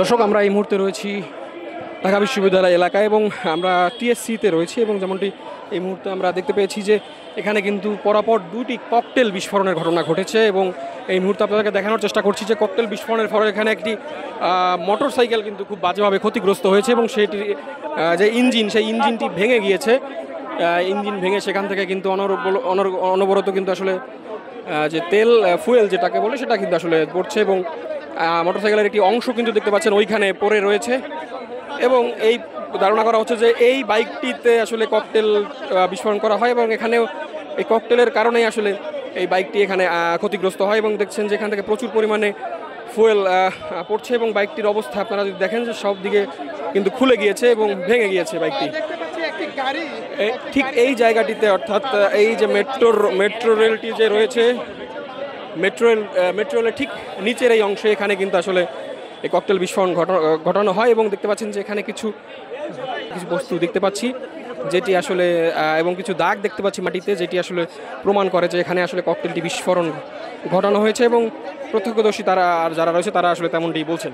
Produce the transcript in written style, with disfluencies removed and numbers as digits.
দর্শক, আমরা এই মুহূর্তে রয়েছি ঢাকা বিশ্ববিদ্যালয় এলাকায় এবং আমরা টিএসসিতে রয়েছি এবং যেমনটি এই মুহূর্তে আমরা দেখতে পেয়েছি যে এখানে কিন্তু পরপর দুটি ককটেল বিস্ফোরণের ঘটনা ঘটেছে এবং এই মুহূর্তে আপনাদেরকে দেখানোর চেষ্টা করছি যে ককটেল বিস্ফোরণের ফলে এখানে একটি মোটর সাইকেল কিন্তু খুব বাজেভাবে ক্ষতিগ্রস্ত হয়েছে এবং সেটি যে ইঞ্জিন, সেই ইঞ্জিনটি ভেঙে গিয়েছে। ইঞ্জিন ভেঙে সেখান থেকে কিন্তু অনবরত কিন্তু আসলে যে তেল ফুয়েল যেটাকে বলে সেটা কিন্তু আসলে পড়ছে এবং মোটরসাইকেলের একটি অংশ কিন্তু দেখতে পাচ্ছেন ওইখানে পড়ে রয়েছে এবং এই ধারণা করা হচ্ছে যে এই বাইকটিতে আসলে ককটেল বিস্ফোরণ করা হয় এবং এখানেও এই ককটেলের কারণেই আসলে এই বাইকটি এখানে ক্ষতিগ্রস্ত হয় এবং দেখছেন যে এখান থেকে প্রচুর পরিমাণে ফুয়েল পড়ছে এবং বাইকটির অবস্থা আপনারা যদি দেখেন যে সব দিকে কিন্তু খুলে গিয়েছে এবং ভেঙে গিয়েছে বাইকটি। ঠিক এই জায়গাটিতে, অর্থাৎ এই যে মেট্রো রেলটি যে রয়েছে, মেট্রো রেলের ঠিক নিচের এই অংশে এখানে কিন্তু আসলে এই ককটেল বিস্ফোরণ ঘটানো হয় এবং দেখতে পাচ্ছেন যে এখানে কিছু বস্তু দেখতে পাচ্ছি যেটি আসলে এবং কিছু দাগ দেখতে পাচ্ছি মাটিতে, যেটি আসলে প্রমাণ করে যে এখানে আসলে ককটেলটি বিস্ফোরণ ঘটানো হয়েছে এবং প্রত্যক্ষদর্শী তারা আর যারা রয়েছে তারা আসলে তেমনটি বলছেন।